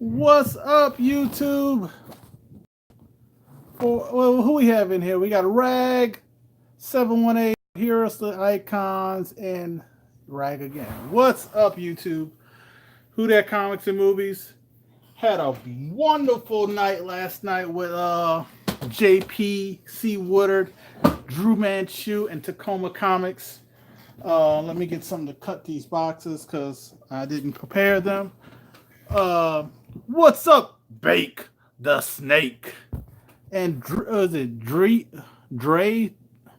What's up, YouTube? Who we have in here? We got Rag 718. Here's the icons and Rag again. What's up, YouTube? WhoDat Comics and Movies. Had a wonderful night last night with JP, C. Woodard, Drew Manchu, and Tacoma Comics. Let me get something to cut these boxes because I didn't prepare them. What's up, Bake the Snake? And is it Dre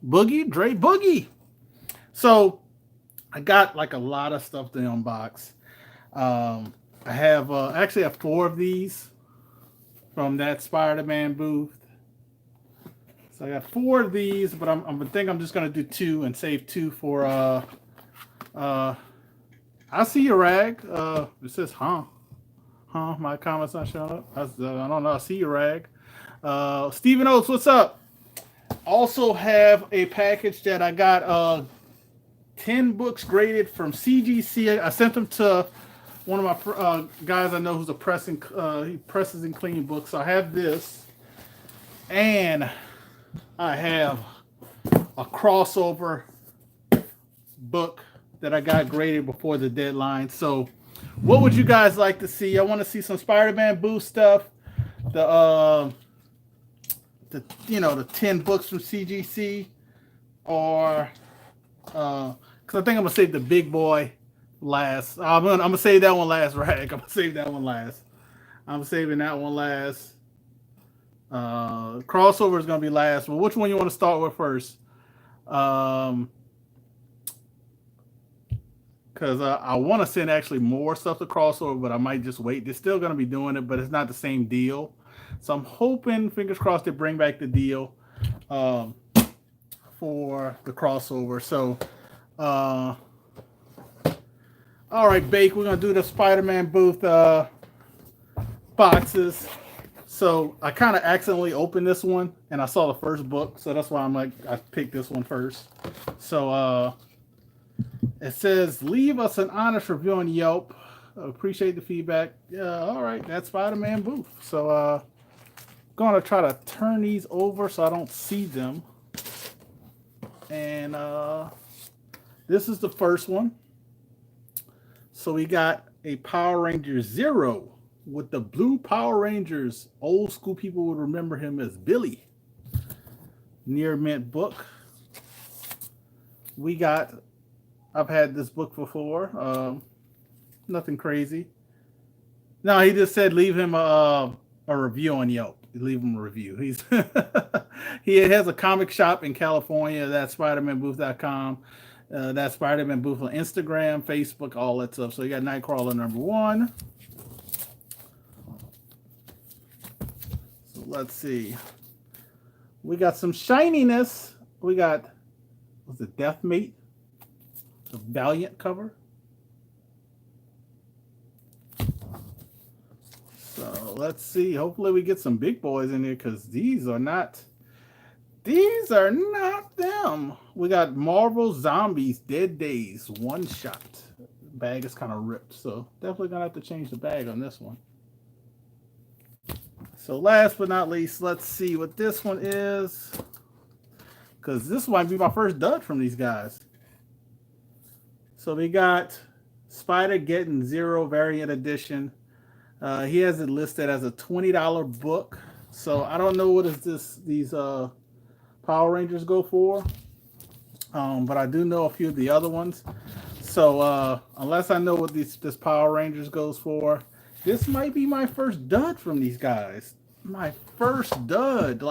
Boogie? So I got like a lot of stuff to unbox. I have actually have four of these from that Spiderman booth. So I got four of these, but I think I'm just gonna do two and save two for I see your Rag. It says my comments not showing up. I don't know. I see your Rag. Stephen Oates, what's up? Also have a package that I got 10 books graded from CGC. I sent them to one of my guys I know who's he presses and cleaning books. So I have this, and I have a crossover book that I got graded before the deadline. So what would you guys like to see? I want to see some Spider-Man Booth stuff. The 10 books from CGC, or because I think I'm gonna save the big boy last. I'm gonna save that one last, Rag. I'm gonna save that one last. I'm saving that one last. Crossover is gonna be last. But which one you want to start with first? Because I want to send actually more stuff to crossover, but I might just wait. They're still gonna be doing it, but it's not the same deal. So I'm hoping, fingers crossed, they bring back the deal for the crossover. So, all right, Bake, we're going to do the Spider-Man Booth boxes. So I kind of accidentally opened this one, and I saw the first book. So that's why I picked this one first. So it says, leave us an honest review on Yelp. Appreciate the feedback. All right, that's Spider-Man Booth. So, going to try to turn these over so I don't see them. And this is the first one. So we got a Power Ranger Zero with the blue Power Rangers. Old school people would remember him as Billy. Near mint book. I've had this book before. Nothing crazy. No, he just said leave him a review on Yelp. Leave him a review. He has a comic shop in California. That's SpidermanBooth.com. That's Spiderman Booth on Instagram, Facebook, all that stuff. So you got Nightcrawler #1. So let's see. We got some shininess. We got, what's it, Deathmate? The Valiant cover. So let's see. Hopefully we get some big boys in here because these are not them. We got Marvel Zombies Dead Days one shot. Bag is kind of ripped, so definitely gonna have to change the bag on this one. So last but not least, let's see what this one is, because this might be my first dud from these guys. So we got Spider Getting Zero Variant Edition. He has it listed as a $20 book. So I don't know what these Power Rangers go for. But I do know a few of the other ones. So unless I know what this Power Rangers goes for, this might be my first dud from these guys. My first dud.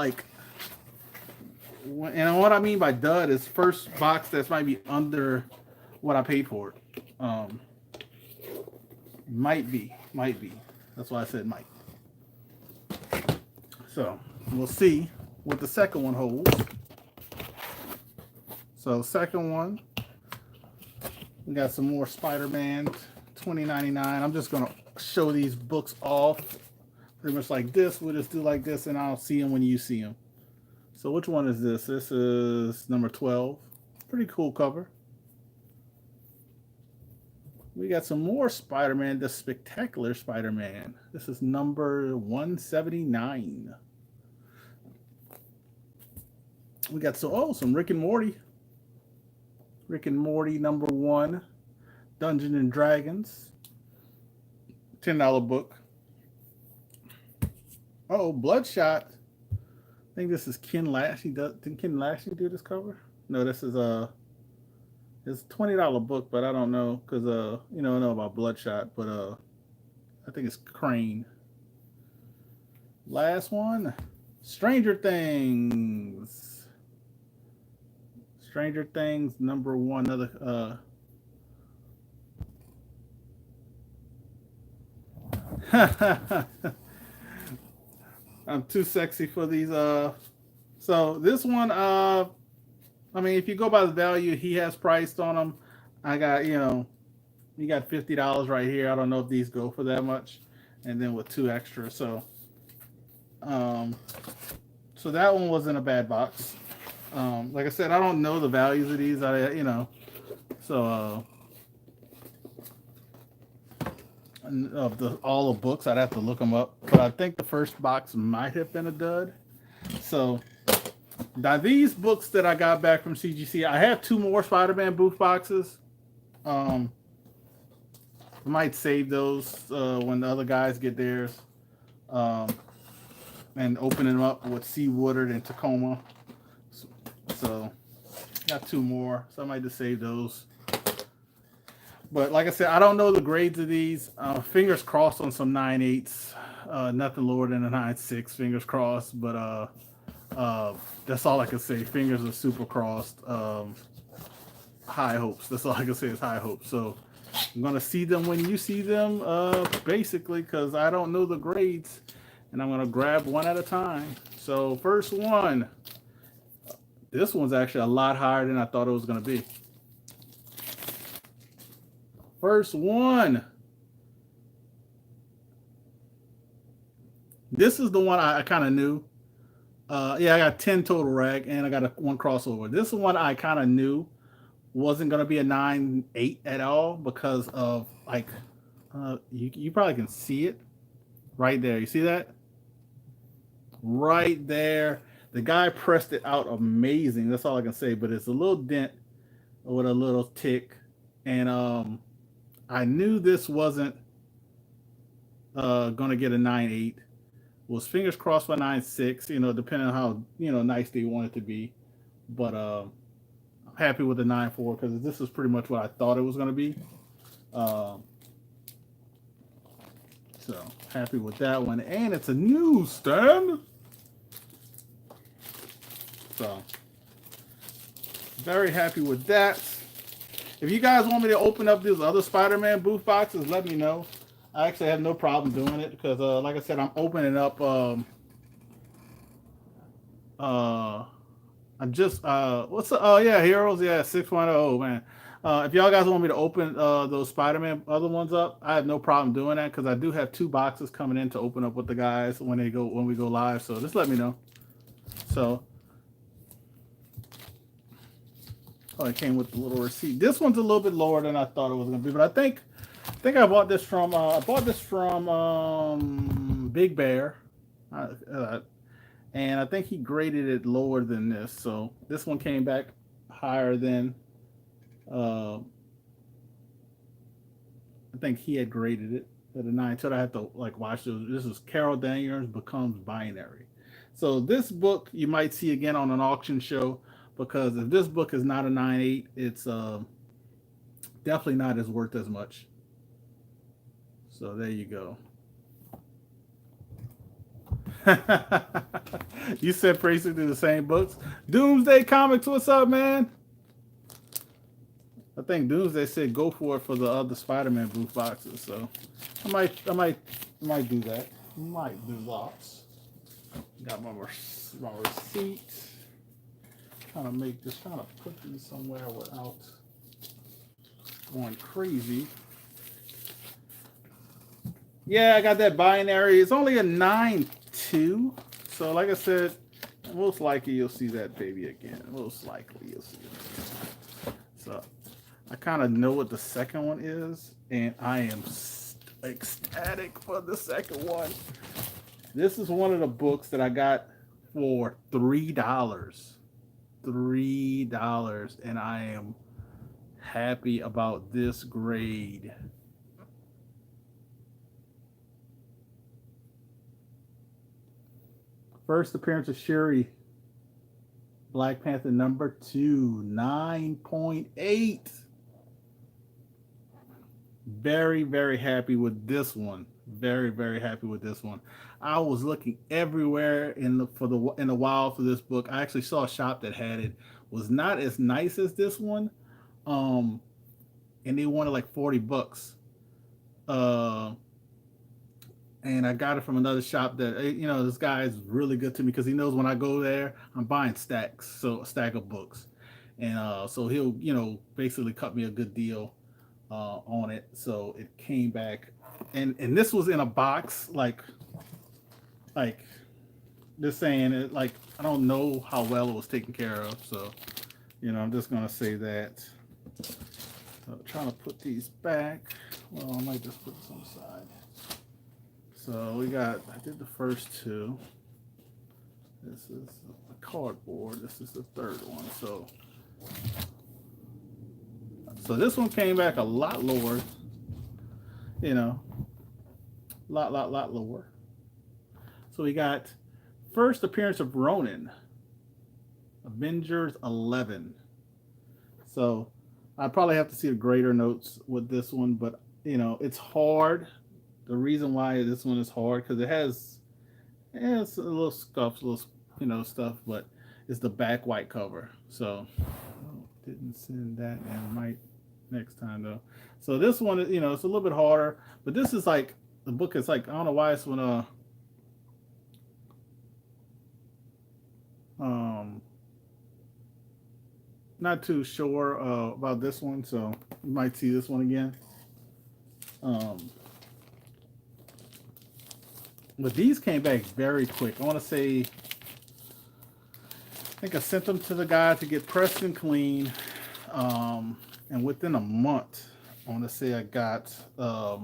And what I mean by dud is first box that's might be under what I paid for it. Might be. That's why I said might. So we'll see what the second one holds. So second one, we got some more Spider-Man 2099. I'm just gonna show these books off pretty much like this. We'll just do like this, and I'll see them when you see them. So which one is this? This is number 12. Pretty cool cover. We got some more Spider-Man, the Spectacular Spider-Man. This is number 179. We got some Rick and Morty. Rick and Morty number 1, Dungeons and Dragons. $10 book. Oh, Bloodshot. I think this is Ken Lashley. Did Ken Lashley do this cover? No, this is it's $20 book, but I don't know because I know about Bloodshot, but I think it's Crane. Last one, Stranger Things. Stranger Things number 1. Another I'm too sexy for these. So this one, I mean, if you go by the value he has priced on them, I got, you got $50 right here. I don't know if these go for that much, and then with 2 extra. So, so that one wasn't a bad box. Like I said, I don't know the values of these. So of all the books, I'd have to look them up. But I think the first box might have been a dud. So now these books that I got back from CGC, I have 2 more Spider-Man Booth boxes. I might save those when the other guys get theirs, and open them up with C. Woodard and Tacoma. So got 2 more, so I might just save those. But like I said, I don't know the grades of these. Fingers crossed on some 9.8s. Nothing lower than a 9.6. Fingers crossed. But that's all I can say. Fingers are super crossed. High hopes. That's all I can say is high hopes. So I'm going to see them when you see them, basically, because I don't know the grades. And I'm going to grab one at a time. So first one. This one's actually a lot higher than I thought it was going to be. First one. This is the one I kind of knew. Yeah, I got 10 total rag, and I got 1 crossover. This is one I kind of knew wasn't going to be a 9.8 at all because of, like, you probably can see it right there. You see that? Right there. The guy pressed it out amazing. That's all I can say. But it's a little dent with a little tick. And I knew this wasn't going to get a 9.8. Was fingers crossed for 9.6, depending on how, nice they want it to be. But I'm happy with the 9.4 because this is pretty much what I thought it was going to be. So happy with that one. And it's a newsstand. So very happy with that. If you guys want me to open up these other Spider-Man Booth boxes, let me know. I actually have no problem doing it because, like I said, I'm opening up. I'm just what's the, oh yeah, Heroes, yeah, 6.0, man. If y'all guys want me to open those Spider-Man other ones up, I have no problem doing that because I do have 2 boxes coming in to open up with the guys when we go live. So just let me know. So. Oh, it came with the little receipt. This one's a little bit lower than I thought it was going to be, but I think I bought this from Big Bear, and I think he graded it lower than this. So this one came back higher than I think he had graded it at a 9. So I had to watch this. This is Carol Danvers Becomes Binary. So this book you might see again on an auction show. Because if this book is not a 9.8, it's definitely not as worth as much. So there you go. You said basically the same books. Doomsday Comics, what's up, man? I think Doomsday said go for it for the other Spider-Man Booth boxes. So I might do that. Might do lots. Got my receipt. Trying to put these somewhere without going crazy. Yeah, I got that binary. It's only a 9.2. So like I said, most likely you'll see that baby again. Most likely you'll see it again. So I kind of know what the second one is. and I am ecstatic for the second one. This is one of the books that I got for $3. $3, and I am happy about this grade. First appearance of Shuri, Black Panther #2, 9.8. Very, very happy with this one. Very, very happy with this one. I was looking everywhere in the wild for this book. I actually saw a shop that had it. Was not as nice as this one, um, and they wanted like $40. Uh, and I got it from another shop that this guy is really good to me because he knows when I go there I'm buying stacks, so a stack of books, and so he'll basically cut me a good deal on it. So it came back, and this was in a box, like just saying it, like I don't know how well it was taken care of, so I'm just gonna say that. So trying to put these back. Well, I might just put this on the side. So I did the first two. This is a cardboard. This is the third one. So this one came back a lot lower, you know, lot lower. So we got first appearance of Ronin, Avengers 11. So I probably have to see the greater notes with this one, but it's hard. The reason why this one is hard because it's a little scuffs, little stuff, but it's the back white cover. So didn't send that and might next time though. So this one, it's a little bit harder, but this is like the book is like I don't know why it's when um not too sure about this one, so you might see this one again. Um, but these came back very quick. I want to say, I think I sent them to the guy to get pressed and clean, and within a month, I want to say I got, I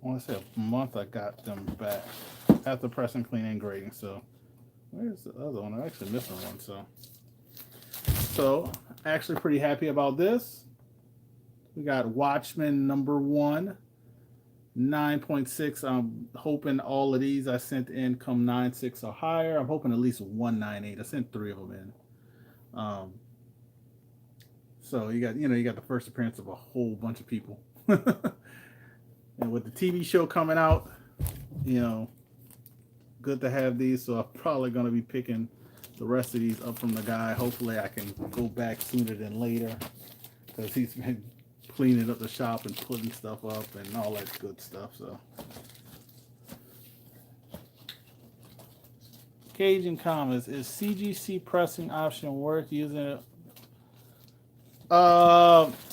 want to say a month I got them back after pressing, clean, and grading. So where's the other one? I'm actually missing one. So actually pretty happy about this. We got Watchmen #1, 9.6. I'm hoping all of these I sent in come 9.6 or higher. I'm hoping at least 198. I sent 3 of them in. So you got the first appearance of a whole bunch of people. And with the TV show coming out, good to have these. So I'm probably going to be picking the rest of these up from the guy. Hopefully I can go back sooner than later because he's been cleaning up the shop and putting stuff up and all that good stuff. So Cajun comments, is CGC pressing option worth using it?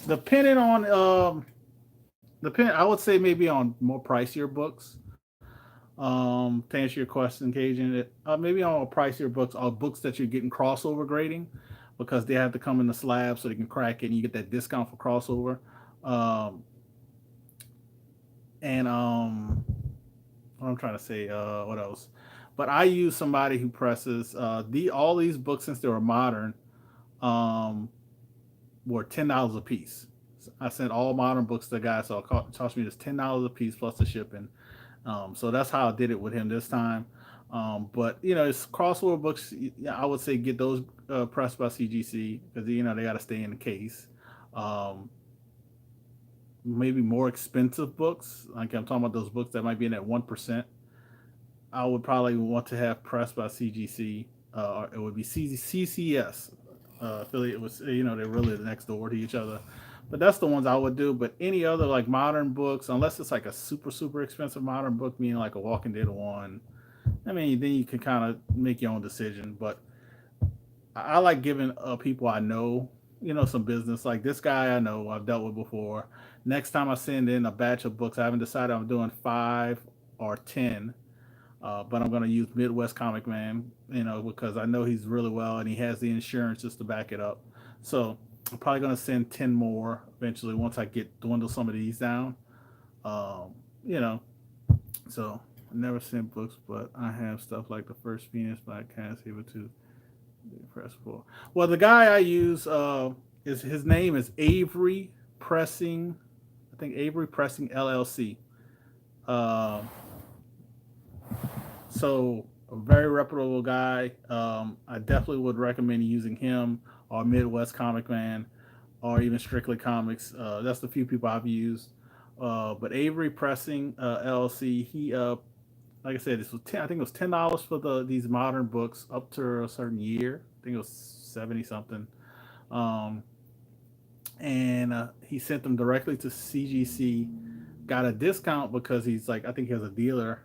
Depending on I would say maybe on more pricier books. To answer your question, Cajun, maybe on pricier books or books that you're getting crossover grading because they have to come in the slab so they can crack it and you get that discount for crossover. Um, and what I'm trying to say, what else? But I use somebody who presses all these books since they were modern, um, were $10 a piece. So I sent all modern books to the guy, so it cost me just $10 a piece plus the shipping. So that's how I did it with him this time. But it's crossover books. I would say get those pressed by CGC because they got to stay in the case. Um, Maybe more expensive books, like I'm talking about those books that might be in that 1%. I would probably want to have pressed by CGC, or it would be CCS affiliate with they're really next door to each other. But that's the ones I would do. But any other like modern books, unless it's like a super expensive modern book, meaning like a Walking Dead one, I mean, then you can kind of make your own decision. But I like giving people I know, some business. Like this guy I know I've dealt with before. Next time I send in a batch of books, I haven't decided I'm doing 5 or 10, but I'm going to use Midwest Comic Man, because I know he's really well and he has the insurance just to back it up. So I'm probably gonna send 10 more eventually once I get dwindle some of these down. You know, so I never sent books, but I have stuff like the first Venus, but I can't see it to press for. Well, the guy I use is his name is Avery Pressing. I think Avery Pressing LLC. Um, so a very reputable guy. I definitely would recommend using him or Midwest Comic Man or even Strictly Comics. That's the few people I've used. But Avery Pressing LLC, he like I said, this was 10. I think it was $10 for these modern books up to a certain year. I think it was 70 something. Um, and he sent them directly to CGC. Got a discount because he's like I think he has a dealer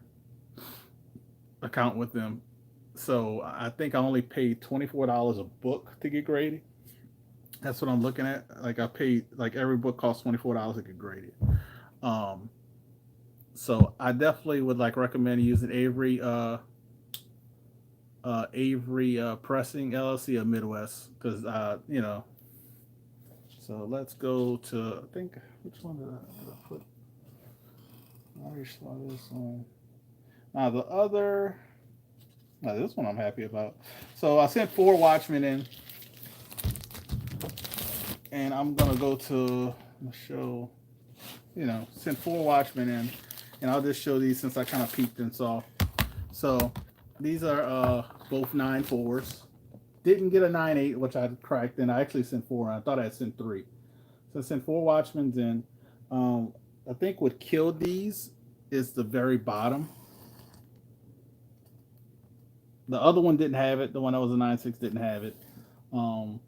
account with them. So I think I only paid $24 a book to get graded. That's what I'm looking at. Like I paid like every book costs $24 to get graded. Um, so I definitely would like recommend using Avery Pressing LLC of Midwest because you know. So let's go to I think which one did I put? I already saw this one. Now the other. Now this one I'm happy about. So I sent 4 Watchmen in, and I'm gonna go to the show. You know, sent 4 Watchmen in, and I'll just show these since I kind of peeked and saw. So these are both 9.4s. Didn't get a 9.8, which I cracked, and I actually sent 4. I thought I had sent 3. So I sent 4 Watchmen's in. I think what killed these is the very bottom. The other one didn't have it. The one that was a 9.6 didn't have it. So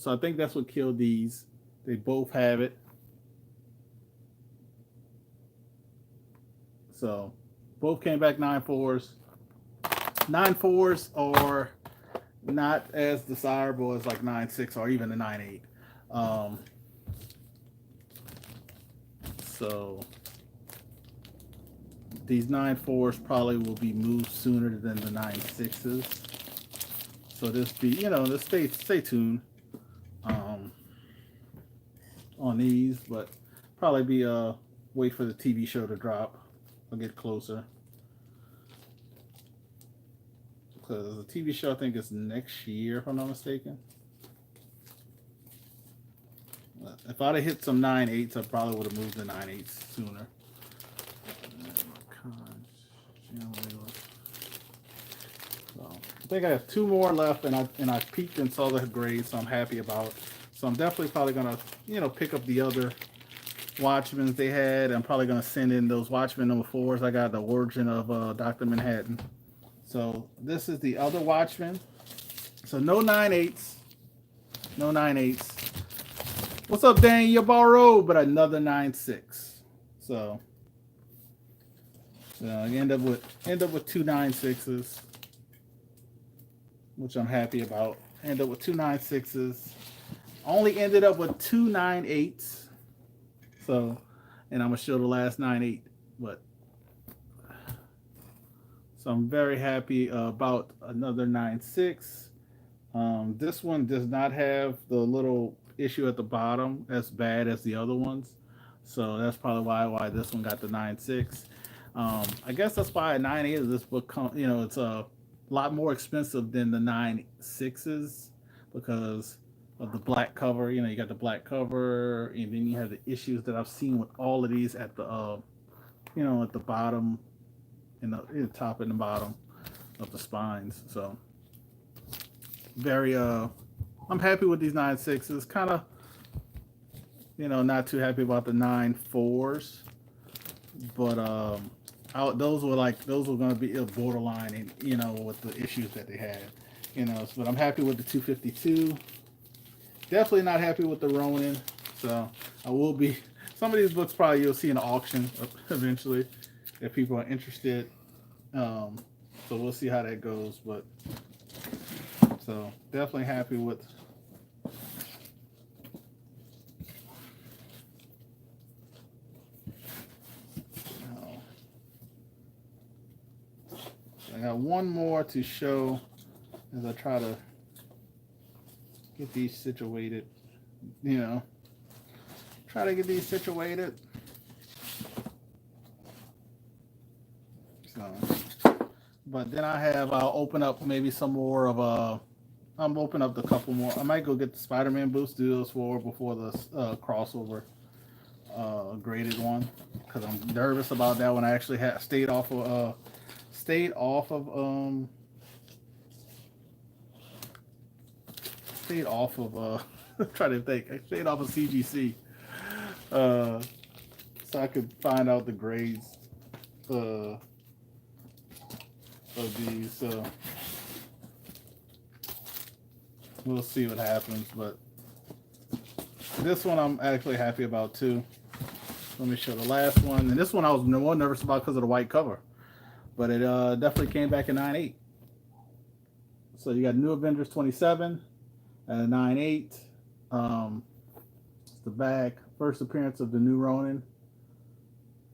I think that's what killed these. They both have it. So both came back 9.4s. 9.4s are not as desirable as like 9.6 or even the 9.8. So these 9.4s probably will be moved sooner than the 9.6s. So just be, you know, just stay tuned on these, but probably be wait for the TV show to drop. I'll get closer because the TV show I think is next year if I'm not mistaken. If I'd have hit some 9.8s, I probably would have moved the 9.8s sooner. So I think I have 2 more left, and I peeked and saw the grades, so I'm happy about. So I'm definitely probably gonna pick up the other Watchmen they had. I'm probably gonna send in those Watchmen number 4s. I got the origin of Dr. Manhattan. So this is the other Watchmen. So no 9.8s, no 9.8s. What's up, Dan? You borrowed, but another 9.6. So I end up with 2 9.6s, which I'm happy about. End up with 2 9.6s. Only ended up with 2 9.8s. So, and I'm gonna show the last 9.8, but so I'm very happy about another 9.6. This one does not have the little issue at the bottom as bad as the other ones, so that's probably why this one got the 9.6. I guess that's why a 9.8 of this book, it's a lot more expensive than the 9.6s because of the black cover. You know, you got the black cover, and then you have the issues that I've seen with all of these at the, at the bottom, in the top and the bottom of the spines. So very, I'm happy with these 9.6s. Kind of, not too happy about the 9.4s, but those were going to be borderline, and with the issues that they had, But I'm happy with the 252. Definitely not happy with the Ronin. So I will be. Some of these books probably you'll see in an auction eventually if people are interested. So we'll see how that goes. But so definitely happy with. I got one more to show as I try to get these situated. you know, try to get these situated. So, but then I'll open up maybe some more of I'm open up the couple more. I might go get the Spider-Man Booth Studios for before the crossover graded one, because I'm nervous about that one. I actually stayed off of try to think. I stayed off of CGC, so I could find out the grades of these. So we'll see what happens. But this one I'm actually happy about too. Let me show the last one. And this one I was more nervous about because of the white cover. But it definitely came back in 9.8. So you got New Avengers 27 at a 9.8. It's the back. First appearance of the new Ronin.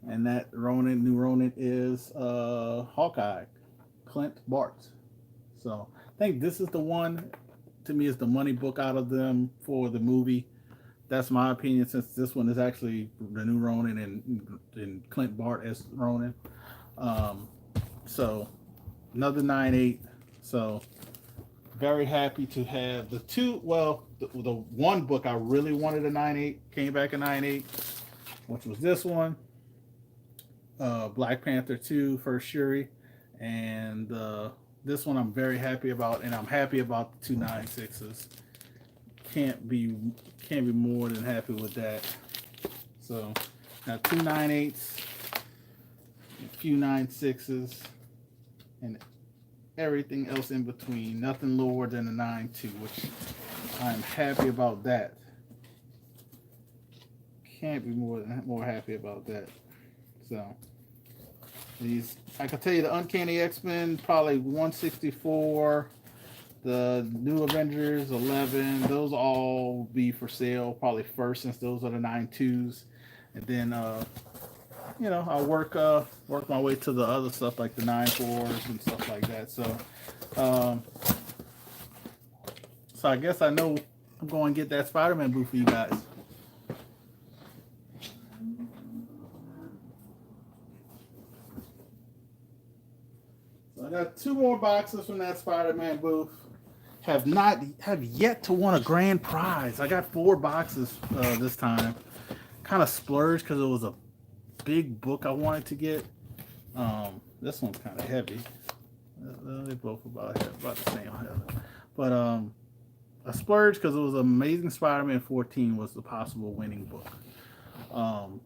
And that new Ronin is Hawkeye, Clint Bart. So I think this is the one, to me, is the money book out of them for the movie. That's my opinion, since this one is actually the new Ronin and Clint Bart as Ronin. So another 9.8. So very happy to have the two. Well, the one book I really wanted a 9.8 came back a 9.8, which was this one, Black Panther 2, First Shuri, and this one I'm very happy about, and I'm happy about the 2 9.6s. Can't be more than happy with that. So now 2 9.8s, a few 9.6s, and everything else in between. Nothing lower than a 9.2, which I'm happy about that. Can't be more happy about that. So these, I can tell you, the Uncanny X-Men probably 164. The New Avengers 11, those all be for sale probably first, since those are the 9.2s, and then I'll work my way to the other stuff like the 9.4s and stuff like that. So so I guess I know I'm going to get that Spider-Man booth for you guys. So I got 2 more boxes from that Spider-Man booth. Have yet to win a grand prize. I got 4 boxes this time. Kind of splurged because it was a big book I wanted to get. This one's kind of heavy. They both about the same heavy. But I splurged because it was Amazing Spider-Man 14 was the possible winning book. So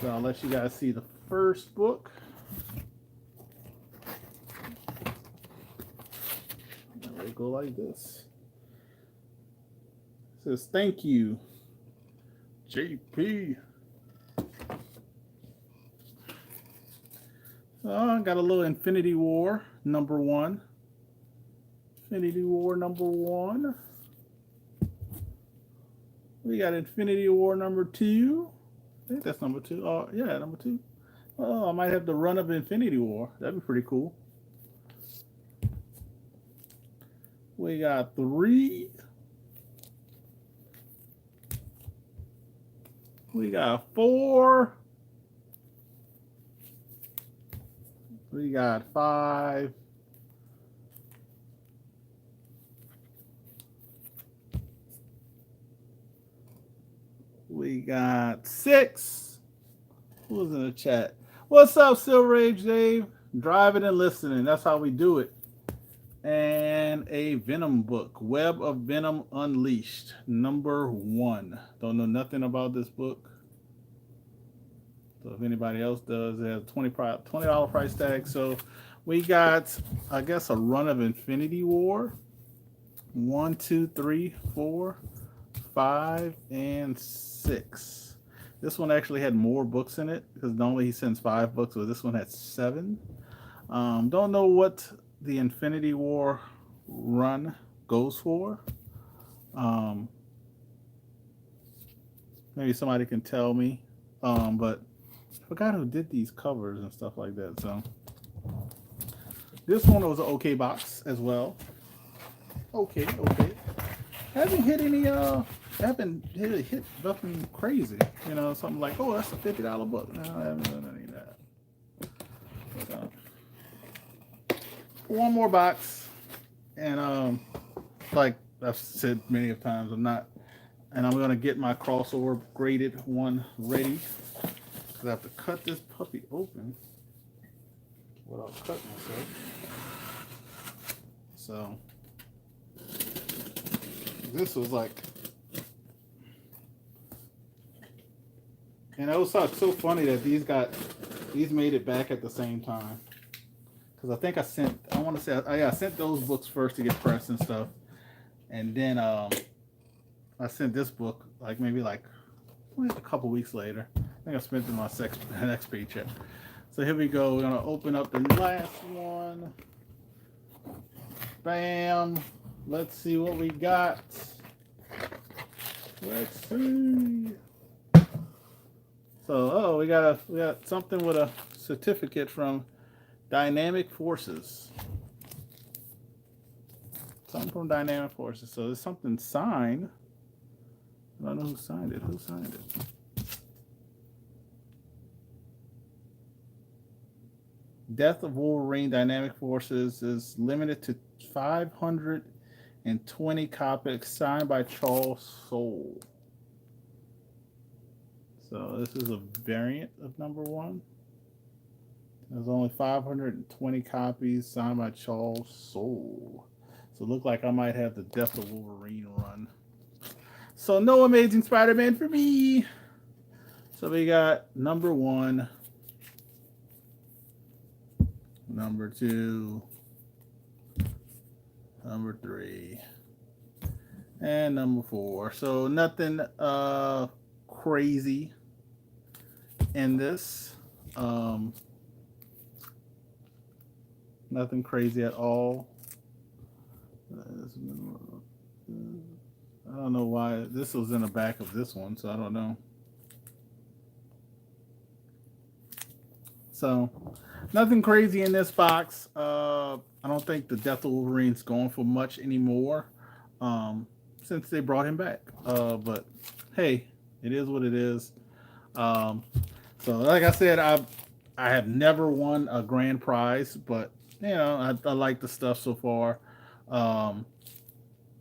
I'll let you guys see the first book. Go like this. It says, "Thank you, JP." I got a little Infinity War #1. Infinity War #1. We got Infinity War #2. I think that's #2. Oh, yeah, #2. Oh, I might have the run of Infinity War. That'd be pretty cool. We got 3. We got 4. We got 5. We got 6. Who's in the chat? What's up, Silver Age Dave? Driving and listening. That's how we do it. And a Venom book, Web of Venom Unleashed, #1. Don't know nothing about this book. So if anybody else does, it has a $20 price tag. So we got, I guess, a run of Infinity War. 1, 2, 3, 4, 5, and 6. This one actually had more books in it, because normally he sends 5 books, but this one had 7. Don't know what the Infinity War run goes for. Maybe somebody can tell me. But I forgot who did these covers and stuff like that. So this one was an okay box as well. Okay. haven't hit any haven't hit nothing crazy. You know, something like, oh, that's a $50 book. No, I haven't done any of that. So, one more box, and like I've said many of times, I'm not, and I'm gonna get my crossover graded one ready because I have to cut this puppy open without cutting myself. So this was like, and it was so funny that these made it back at the same time. Because I think I want to say, I sent those books first to get pressed and stuff. And then I sent this book like maybe like a couple weeks later. I think I spent it on my next paycheck. So here we go. We're going to open up the last one. Bam. Let's see what we got. Let's see. So, we got something with a certificate from Dynamic Forces. Something from Dynamic Forces. So there's something signed. I don't know who signed it. Who signed it? Death of Wolverine Dynamic Forces is limited to 520 copies, signed by Charles Soule. So this is a variant of #1. There's only 520 copies, signed by Charles Soule. So it looked like I might have the Death of Wolverine run. So no Amazing Spider-Man for me. So we got #1, #2, #3, and #4. So nothing crazy in this. Nothing crazy at all. I don't know why this was in the back of this one, so I don't know. So nothing crazy in this box. I don't think the Death of Wolverine's going for much anymore since they brought him back. But hey, it is what it is. So like I said, I have never won a grand prize, but you know, I like the stuff so far.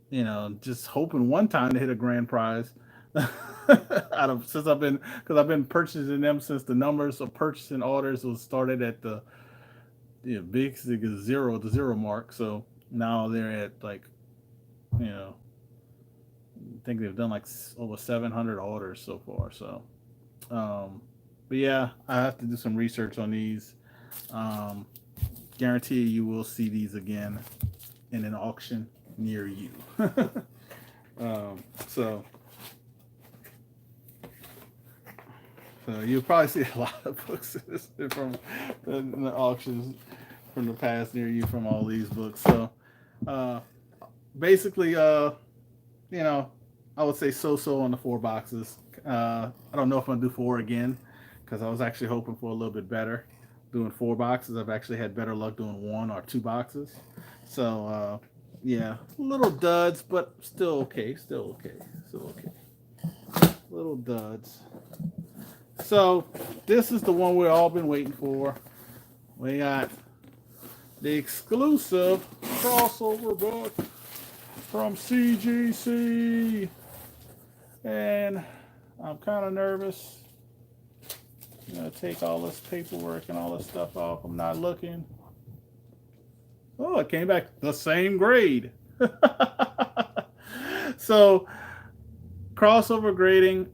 You know, just hoping one time to hit a grand prize. Since I've been purchasing them since the numbers of purchasing orders was started at the big zero, the zero mark. So now they're at like, you know, I think they've done like over 700 orders so far. So, but yeah, I have to do some research on these. Guarantee you will see these again in an auction near you. So you'll probably see a lot of books from the auctions from the past near you from all these books. So basically, you know, I would say so on the 4 boxes. I don't know if I'm gonna do 4 again because I was actually hoping for a little bit better doing 4 boxes. I've actually had better luck doing 1 or 2 boxes. So yeah, little duds, but still okay. Still okay. Little duds. So this is the one we've all been waiting for. We got the exclusive crossover book from CGC, and I'm kind of nervous. I'm gonna take all this paperwork and all this stuff off. I'm not looking. Oh, it came back the same grade. So crossover grading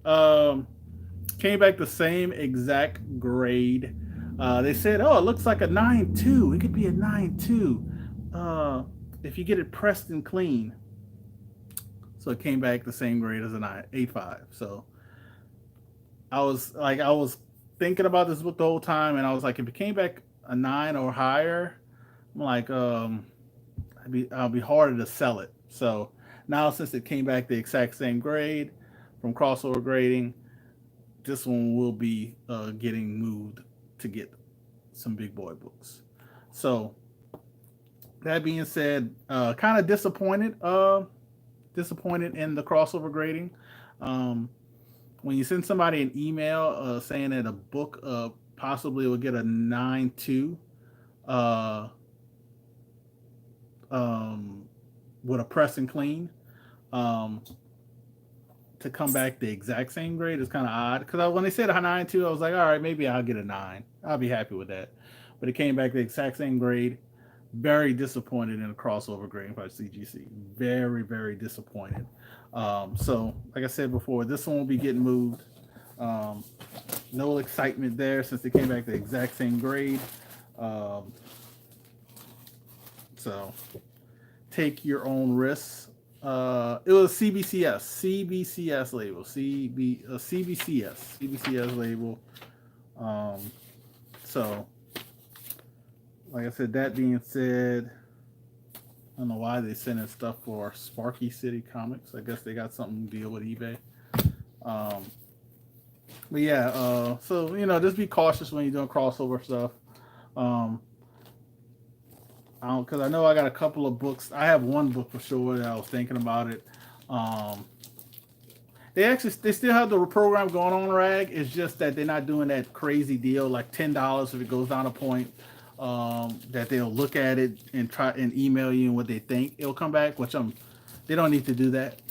came back the same exact grade. They said, oh, it looks like a 9.2. It could be a 9.2 if you get it pressed and clean. So it came back the same grade as an 8.5. So I was thinking about this book the whole time, and I was like, if it came back a 9 or higher, I'm like, I'll be harder to sell it. So now since it came back the exact same grade from crossover grading, this one will be getting moved to get some big boy books. So that being said, kind of disappointed disappointed in the crossover grading. Um, when you send somebody an email saying that a book possibly will get a 9.2 uh, um, with a press and clean, um, to come back the exact same grade is kind of odd. Because when they said a 9.2, I was like, all right, maybe I'll get a 9. I'll be happy with that. But it came back the exact same grade. Very disappointed in the crossover grading by CGC. Very, very disappointed. So, like I said before, this one will be getting moved. Um, no excitement there since they came back the exact same grade. Um, so, take your own risks. It was CBCS label, CBCS label. Um, so, like I said, that being said, I don't know why they sending stuff for Sparky City Comics. I guess they got something to deal with eBay. Um, but yeah, so just be cautious when you're doing crossover stuff. Um, because I know I got a couple of books. I have one book for sure that I was thinking about it. Um, they still have the program going on, Rag. It's just that they're not doing that crazy deal like $10 if it goes down a point. That they'll look at it and try and email you what they think it'll come back. They don't need to do that.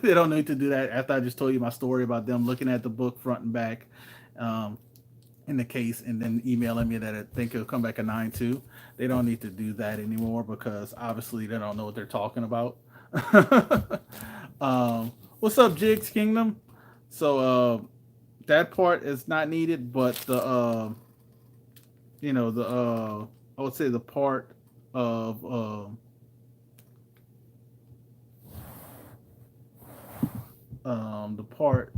They don't need to do that. After I just told you my story about them looking at the book front and back, in the case, and then emailing me that I think it'll come back a 9.2. They don't need to do that anymore because obviously they don't know what they're talking about. What's up, Jigs Kingdom? So that part is not needed, but I would say the part of the part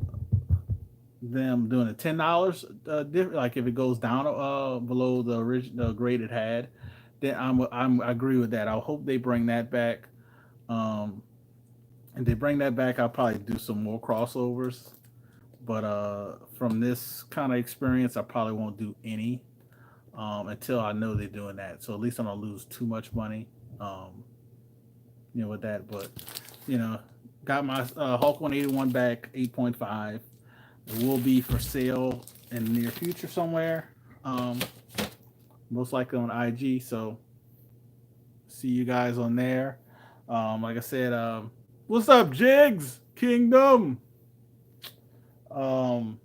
them doing the $10 like if it goes down below the original grade it had, then I agree with that. I hope they bring that back. Um, and they bring that back, I'll probably do some more crossovers. But from this kind of experience, I probably won't do any until I know they're doing that. So at least I don't lose too much money, with that. But you know, got my Hulk 181 back, 8.5. It will be for sale in the near future somewhere. Um, Most likely on IG. So see you guys on there. Like I said, what's up, Jigs Kingdom? Um,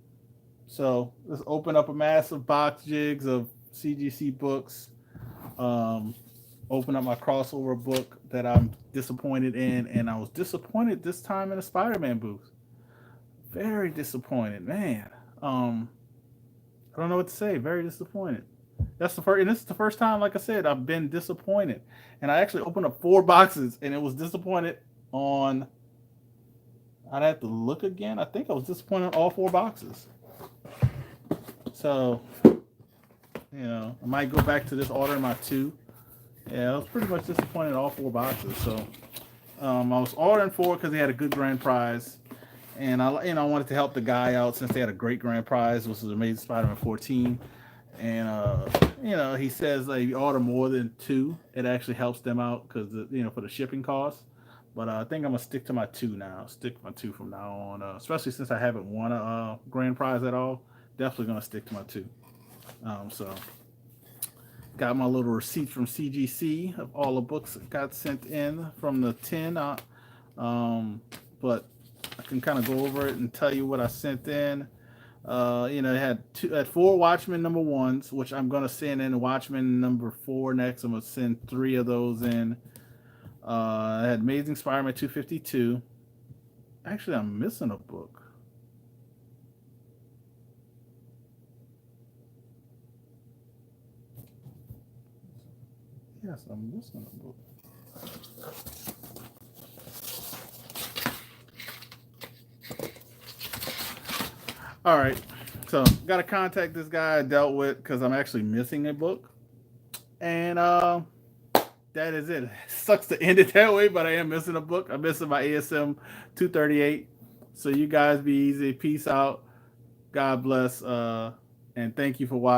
so let's open up a massive box, Jigs, of CGC books. Um, Open up my crossover book that I'm disappointed in, and I was disappointed this time in the Spider-Man booth. Very disappointed, man. I don't know what to say. Very disappointed. That's the first, and this is the first time, like I said, I've been disappointed. And I actually opened up 4 boxes, and it was disappointed on. I'd have to look again. I think I was disappointed on all 4 boxes. So, I might go back to this order my 2. Yeah, I was pretty much disappointed in all 4 boxes. So, I was ordering 4 because they had a good grand prize, and I wanted to help the guy out since they had a great grand prize, which was Amazing Spider-Man 14. And he says if you order more than 2, it actually helps them out because for the shipping costs. But I think I'm gonna stick to my 2 now. Stick to my 2 from now on, especially since I haven't won a grand prize at all. Definitely gonna stick to my 2. So got my little receipt from CGC of all the books that got sent in from the 10. But I can kind of go over it and tell you what I sent in. It had 4 Watchmen number 1s, which I'm gonna send in Watchmen number 4 next. I'm gonna send 3 of those in. I had Amazing Spider-Man 252. Actually, I'm missing a book. Yes, I'm missing a book. All right, so got to contact this guy I dealt with because I'm actually missing a book, and that is it. It sucks to end it that way, but I am missing a book. I'm missing my ASM 238. So you guys be easy. Peace out. God bless. And thank you for watching.